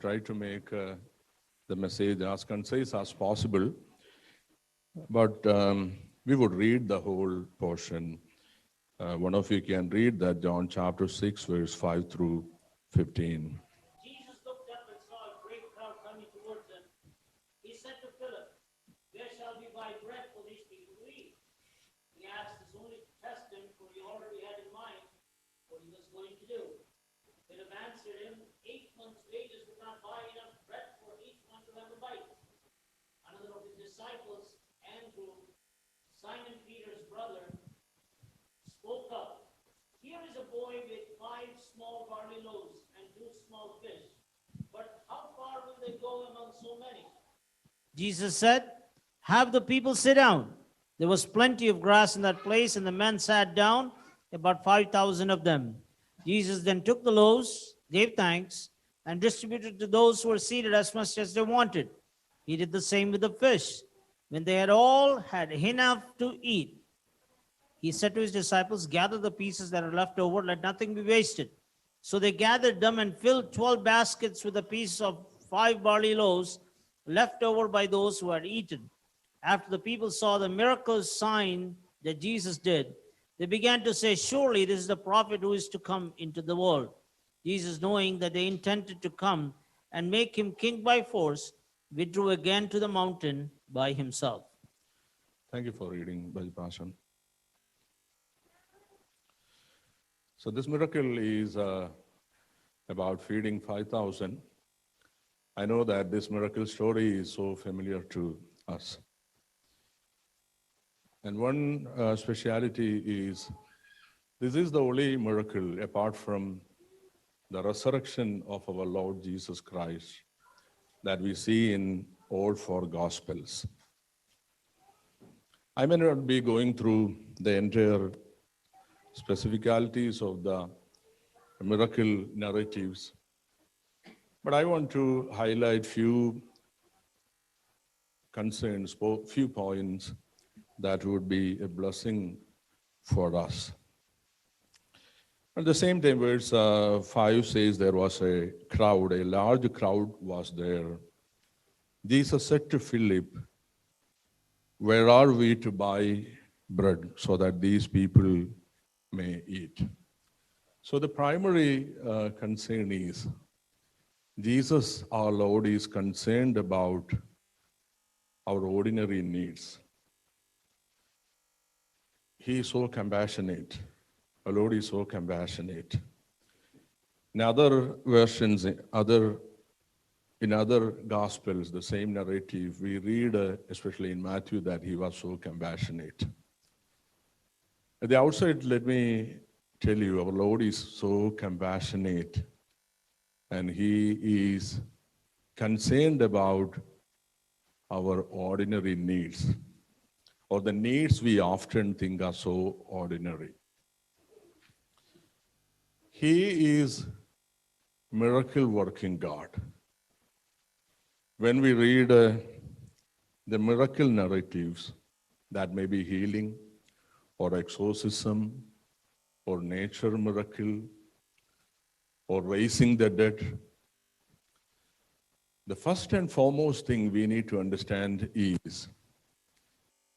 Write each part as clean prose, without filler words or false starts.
try to make the message as concise as possible, but we would read the whole portion. One of you can read that John chapter 6, verse 5 through 15. Jesus looked up and saw a great crowd coming towards him. He said to Philip, "Where shall we buy bread for these people to eat?" He asked this only to test him, for he already had in mind what he was going to do. Philip answered him, 8 months' wages would not buy enough bread for each one to have a bite. Another of his disciples, Andrew, Simon Peter's brother, spoke up. "Here is a boy with 5 small barley loaves and 2 small fish. But how far will they go among so many?" Jesus said, "Have the people sit down." There was plenty of grass in that place, and the men sat down, about 5,000 of them. Jesus then took the loaves, gave thanks, and distributed to those who were seated as much as they wanted. He did the same with the fish. When they had all had enough to eat, he said to his disciples, "Gather the pieces that are left over, let nothing be wasted." So they gathered them and filled 12 baskets with the pieces of 5 barley loaves left over by those who had eaten. After the people saw the miraculous sign that Jesus did, they began to say, "Surely this is the prophet who is to come into the world." Jesus, knowing that they intended to come and make him king by force, withdrew again to the mountain by himself. Thank you for reading, Brother Passion. So this miracle is about feeding 5,000. I know that this miracle story is so familiar to us. And one speciality is, this is the only miracle apart from the resurrection of our Lord Jesus Christ that we see in all 4 Gospels. I may not be going through the entire specificalities of the miracle narratives, but I want to highlight few concerns, few points that would be a blessing for us. At the same time, verse 5 says there was a crowd, a large crowd was there. Jesus said to Philip, "Where are we to buy bread so that these people may eat?" So the primary concern is, Jesus, our Lord, is concerned about our ordinary needs. He is so compassionate. Our Lord is so compassionate. In other versions, in other Gospels, the same narrative, we read, especially in Matthew, that he was so compassionate. At the outset, let me tell you, our Lord is so compassionate, and he is concerned about our ordinary needs, or the needs we often think are so ordinary. He is miracle-working God. When we read the miracle narratives, that may be healing, or exorcism, or nature miracle, or raising the dead, the first and foremost thing we need to understand is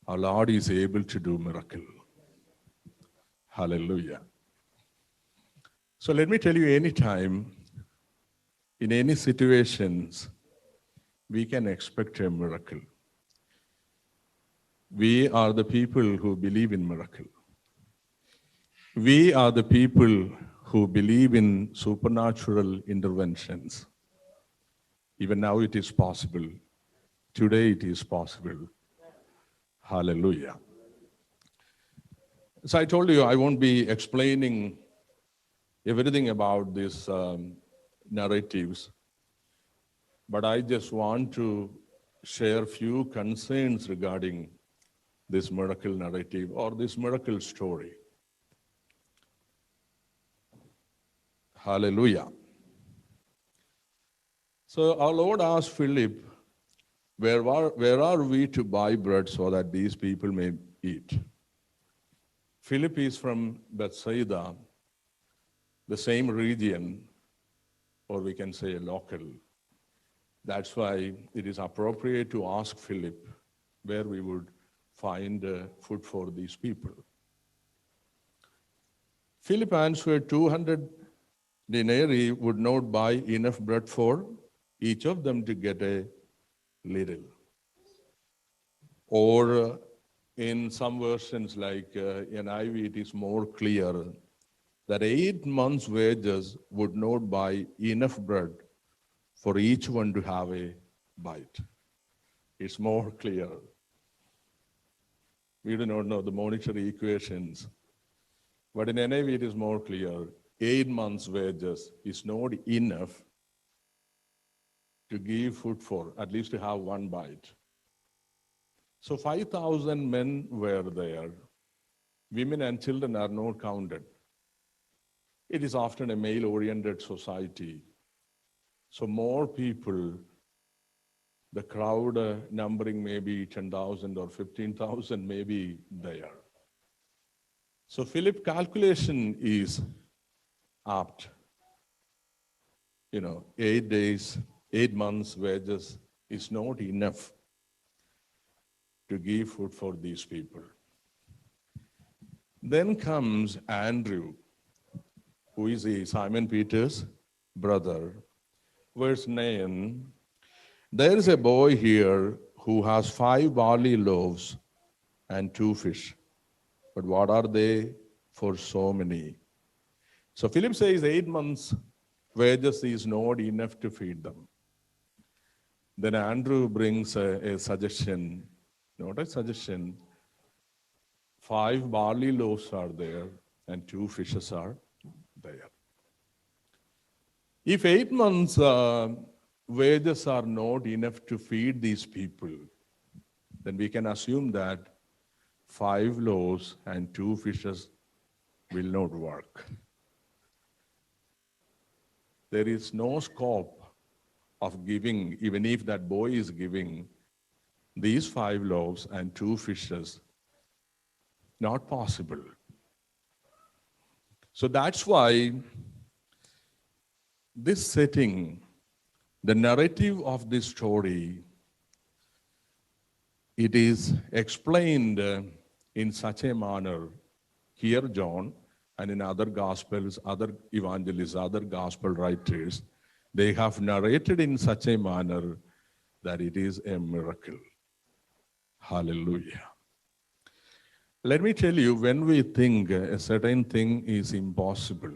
our Lord is able to do miracle. Hallelujah. So let me tell you, anytime, in any situations, we can expect a miracle. We are the people who believe in miracle. We are the people who believe in supernatural interventions. Even now it is possible. Today it is possible. Hallelujah. So I told you I won't be explaining everything about these narratives, but I just want to share few concerns regarding this miracle narrative or this miracle story. Hallelujah. So our Lord asked Philip, where are we to buy bread so that these people may eat? Philip is from Bethsaida, the same region, or we can say local. That's why it is appropriate to ask Philip where we would find food for these people. Philip answered, 200 denarii would not buy enough bread for each of them to get a little. Or in some versions like NIV, it is more clear that 8 months' wages would not buy enough bread for each one to have a bite. It's more clear. We do not know the monetary equations, but in NIV it is more clear. 8 months' wages is not enough to give food for, at least to have one bite. So 5,000 men were there. Women and children are not counted. It is often a male-oriented society. So more people, the crowd numbering maybe 10,000 or 15,000 may be there. So Philip's calculation is apt. 8 days, 8 months' wages is not enough to give food for these people. Then comes Andrew, who is Simon Peter's brother. Verse 9, there is a boy here who has 5 barley loaves and 2 fish. But what are they for so many? So Philip says 8 months' wages is not enough to feed them. Then Andrew brings a suggestion, not a suggestion. 5 barley loaves are there and 2 fishes are there. If 8 months' wages are not enough to feed these people, then we can assume that 5 loaves and 2 fishes will not work. There is no scope of giving, even if that boy is giving these 5 loaves and 2 fishes, not possible. So that's why this setting, the narrative of this story, it is explained in such a manner. Here John, and in other gospels, other evangelists, other gospel writers, they have narrated in such a manner that it is a miracle. Hallelujah. Let me tell you, when we think a certain thing is impossible,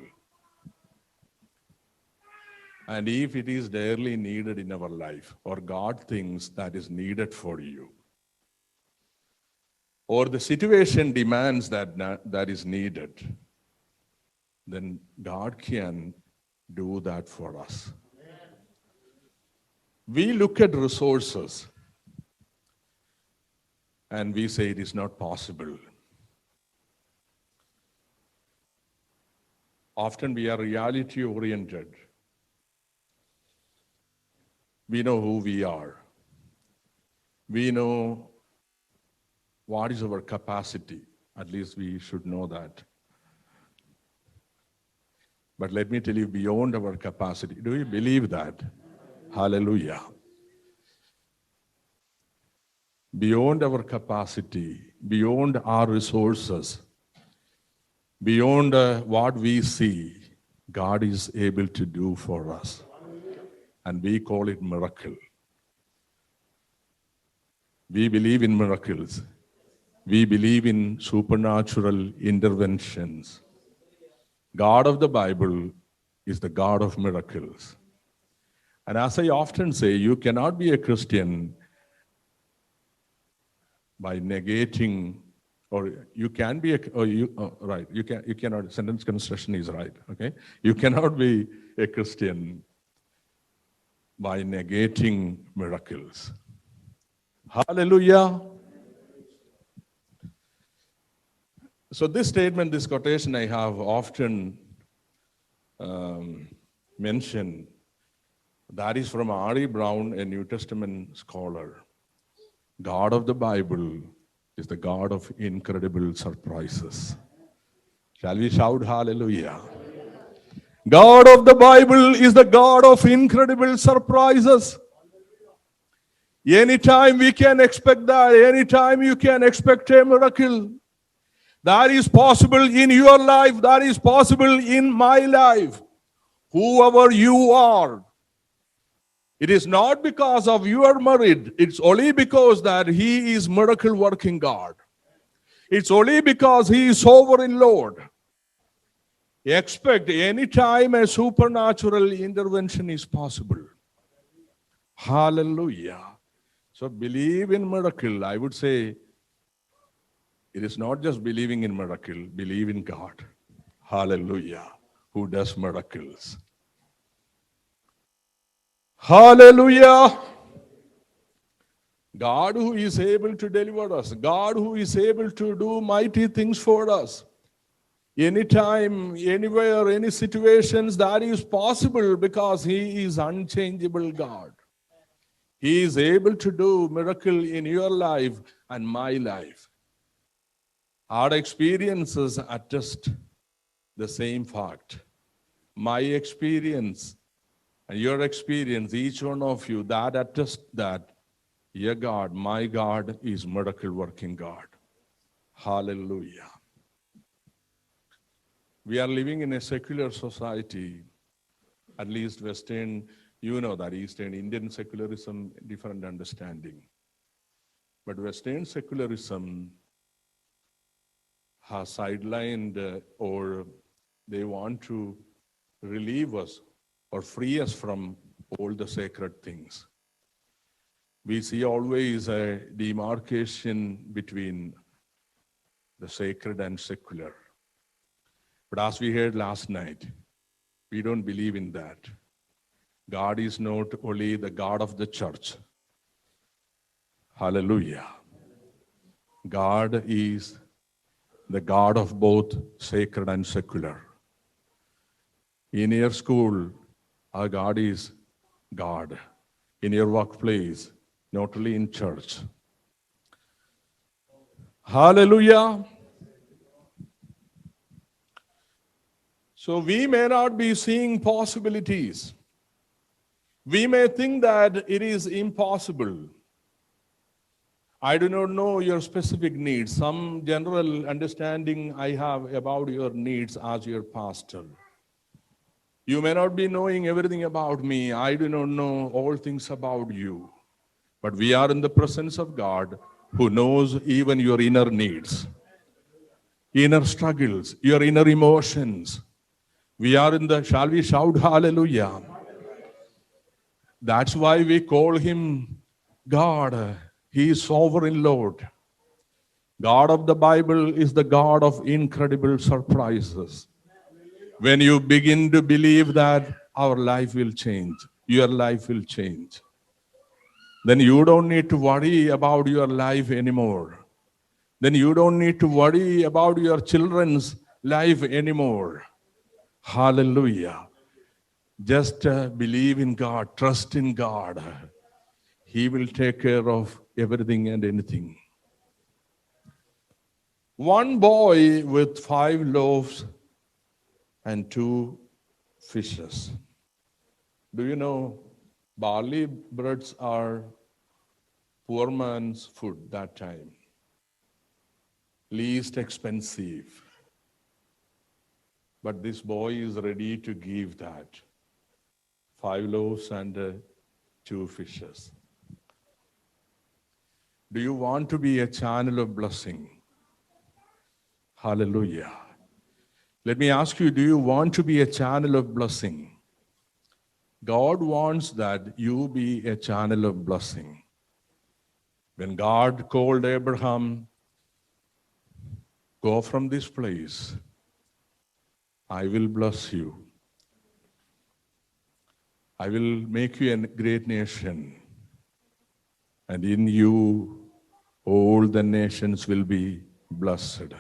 and if it is dearly needed in our life, or God thinks that is needed for you, or the situation demands that is needed, then God can do that for us. We look at resources and we say it is not possible. Often we are reality oriented. We know who we are. We know what is our capacity. At least we should know that. But let me tell you, beyond our capacity. Do you believe that? Hallelujah. Beyond our capacity, beyond our resources, beyond what we see, God is able to do for us. And we call it miracle. We believe in miracles. We believe in supernatural interventions. God of the Bible is the God of miracles. And as I often say, you cannot be a Christian by negating, or you can be right. You cannot. Sentence construction is right. Okay, you cannot be a Christian by negating miracles. Hallelujah. So this statement, this quotation I have often mentioned, that is from R.E. Brown, a New Testament scholar. God of the Bible is the God of incredible surprises. Shall we shout hallelujah? God of the Bible is the God of incredible surprises. Anytime we can expect that. Anytime you can expect a miracle. That is possible in your life. That is possible in my life. Whoever you are. It is not because of your merit. It's only because that He is miracle working God. It's only because He is sovereign Lord. Expect any time a supernatural intervention is possible. Hallelujah. So believe in miracle. I would say it is not just believing in miracle, believe in God. Hallelujah. Who does miracles. Hallelujah. God who is able to deliver us. God who is able to do mighty things for us. Anytime, anywhere, any situations, that is possible because He is unchangeable God. He is able to do miracle in your life and my life. Our experiences attest the same fact. My experience and your experience, each one of you, that attest that your God, my God, is miracle working God. Hallelujah. We are living in a secular society, at least Western, you know that Eastern Indian secularism, different understanding. But Western secularism has sidelined or they want to relieve us or free us from all the sacred things. We see always a demarcation between the sacred and secular. But as we heard last night, we don't believe in that. God is not only the God of the church. Hallelujah. God is the God of both sacred and secular. In your school, our God is God. In your workplace, not only in church. Hallelujah. So we may not be seeing possibilities. We may think that it is impossible. I do not know your specific needs. Some general understanding I have about your needs as your pastor. You may not be knowing everything about me. I do not know all things about you. But we are in the presence of God who knows even your inner needs, inner struggles, your inner emotions. We are in the, shall we shout hallelujah? That's why we call Him God. He is sovereign Lord. God of the Bible is the God of incredible surprises. When you begin to believe that our life will change, your life will change, then you don't need to worry about your life anymore. Then you don't need to worry about your children's life anymore. Hallelujah. Just believe in God, trust in God. He will take care of everything and anything. One boy with 5 loaves and 2 fishes. Do you know barley breads are poor man's food that time? Least expensive. But this boy is ready to give that. 5 loaves and 2 fishes. Do you want to be a channel of blessing? Hallelujah. Let me ask you, do you want to be a channel of blessing? God wants that you be a channel of blessing. When God called Abraham, go from this place, I will bless you. I will make you a great nation, and in you all the nations will be blessed.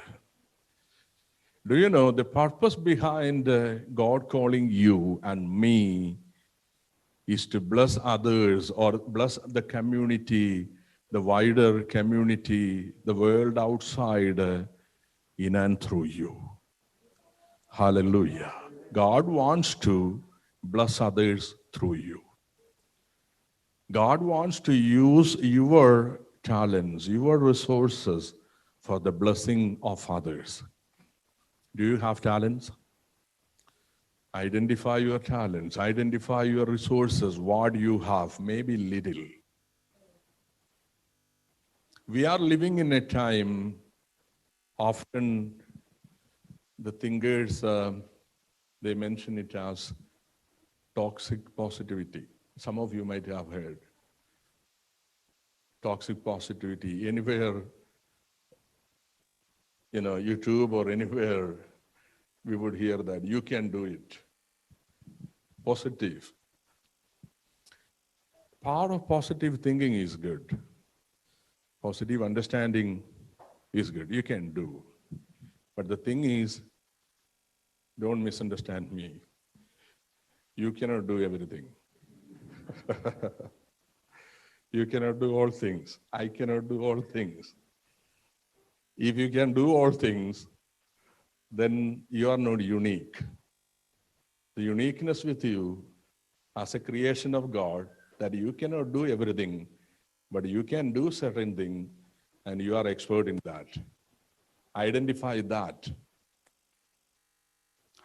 Do you know the purpose behind God calling you and me is to bless others or bless the community, the wider community, the world outside, in and through you. Hallelujah. God wants to bless others through you. God wants to use your talents, your resources for the blessing of others. Do you have talents? Identify your talents, identify your resources, what you have, maybe little. We are living in a time, often the thinkers, they mention it as toxic positivity. Some of you might have heard. Toxic positivity, anywhere, YouTube or anywhere, we would hear that. You can do it. Positive. Part of positive thinking is good. Positive understanding is good. You can do. But the thing is, don't misunderstand me. You cannot do everything. You cannot do all things. I cannot do all things. If you can do all things, then you are not unique. The uniqueness with you as a creation of God, that you cannot do everything, but you can do certain things, and you are expert in that. Identify that.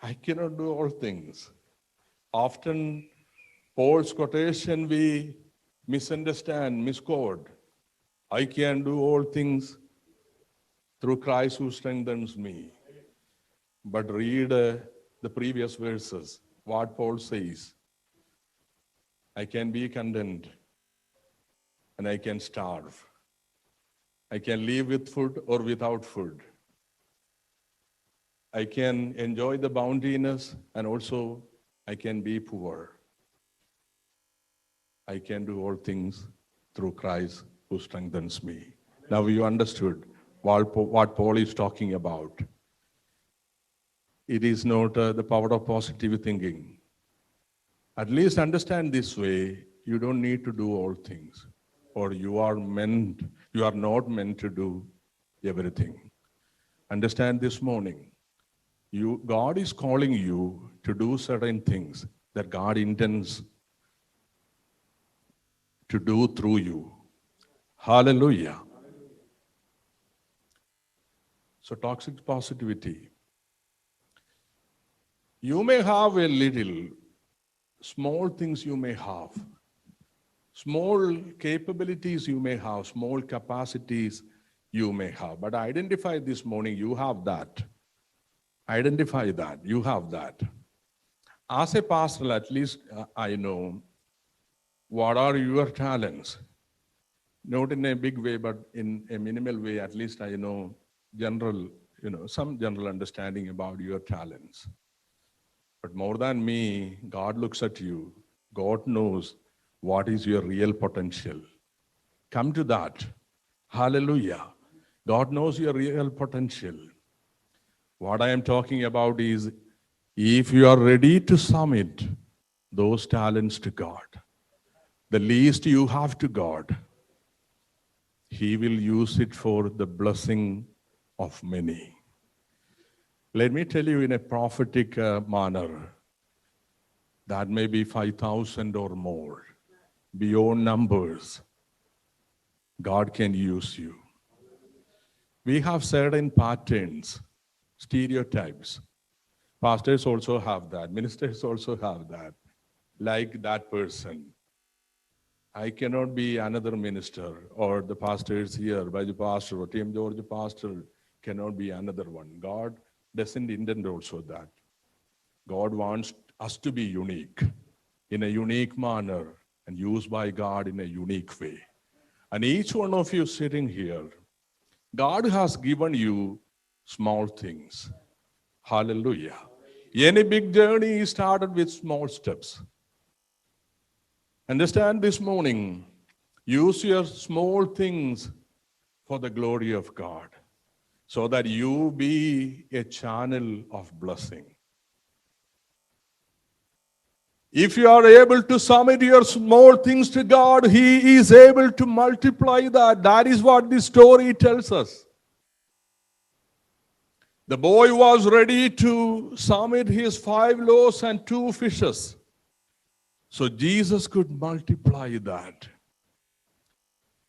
I cannot do all things. Often, Paul's quotation we misunderstand, misquote. I can do all things through Christ who strengthens me. But read the previous verses, what Paul says. I can be content and I can starve. I can live with food or without food. I can enjoy the bountiness and also I can be poor. I can do all things through Christ who strengthens me. Now you understood what Paul is talking about. It is not the power of positive thinking. At least understand this way, you don't need to do all things. Or you are not meant to do everything. Understand this morning, God is calling you to do certain things that God intends to do through you. Hallelujah. So toxic positivity. You may have a little, small things you may have, small capabilities you may have, small capacities you may have. But identify this morning, you have that. Identify that, you have that. As a pastor, at least I know what are your talents. Not in a big way, but in a minimal way, at least I know some general understanding about your talents. But more than me, God looks at you. God knows what is your real potential. Come to that. Hallelujah. God knows your real potential. What I am talking about is, if you are ready to submit those talents to God, the least you have to God, He will use it for the blessing of many. Let me tell you in a prophetic manner, that may be 5,000 or more, beyond numbers, God can use you. We have certain patterns, stereotypes. Pastors also have that. Ministers also have that. Like that person. I cannot be another minister, or the pastors here, Baju pastor or Tim George pastor cannot be another one. God doesn't intend also that. God wants us to be unique, in a unique manner, and used by God in a unique way. And each one of you sitting here, God has given you small things. Hallelujah. Any big journey is started with small steps. Understand this morning, use your small things for the glory of God, so that you be a channel of blessing. If you are able to submit your small things to God, He is able to multiply that. That is what this story tells us. The boy was ready to submit his 5 loaves and 2 fishes. So Jesus could multiply that.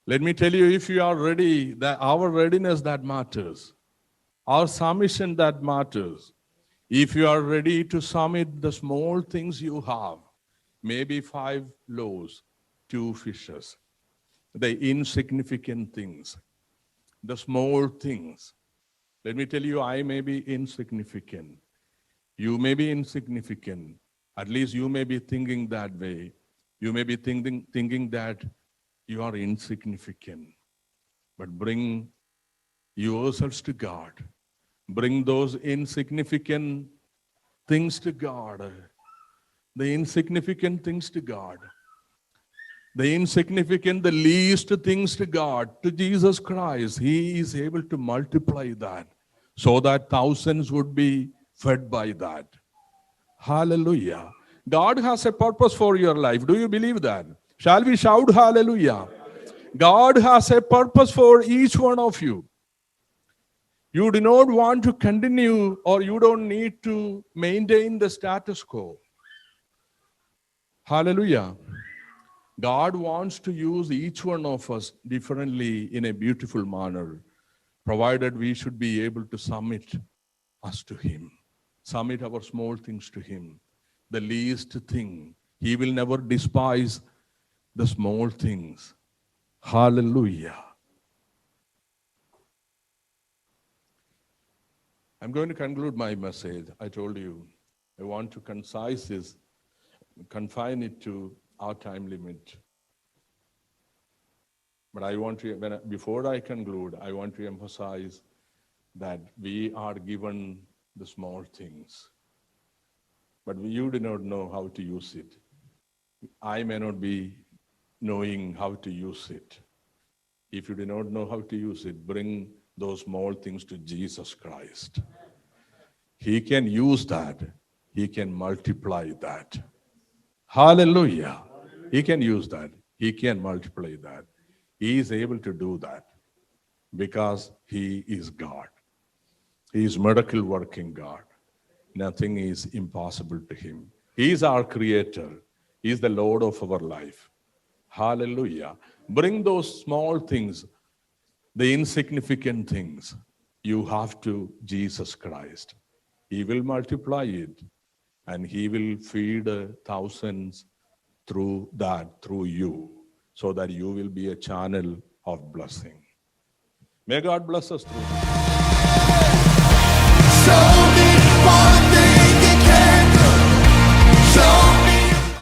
Let me tell you, if you are ready, that our readiness that matters, our submission that matters. If you are ready to submit the small things you have, maybe 5 loaves, 2 fishes, the insignificant things, the small things. Let me tell you, I may be insignificant. You may be insignificant. At least you may be thinking that way. You may be thinking that you are insignificant. But bring yourselves to God. Bring those insignificant things to God. The insignificant things to God. The insignificant, the least things to God, to Jesus Christ. He is able to multiply that so that thousands would be fed by that. Hallelujah. God has a purpose for your life. Do you believe that? Shall we shout hallelujah? God has a purpose for each one of you. You do not want to continue, or you don't need to maintain the status quo. Hallelujah. God wants to use each one of us differently in a beautiful manner, provided we should be able to submit us to Him, submit our small things to Him, the least thing. He will never despise the small things. Hallelujah. I'm going to conclude my message. I told you, I want to confine it to our time limit. But I want to, before I conclude, I want to emphasize that we are given the small things. But you do not know how to use it. I may not be knowing how to use it. If you do not know how to use it, bring those small things to Jesus Christ. He can use that. He can multiply that. Hallelujah. He can use that. He can multiply that. He is able to do that because He is God. He is miracle working God. Nothing is impossible to Him. He is our creator. He is the Lord of our life. Hallelujah. Bring those small things, the insignificant things, you have to Jesus Christ. He will multiply it and He will feed thousands through that, through you, so that you will be a channel of blessing. May God bless us through this.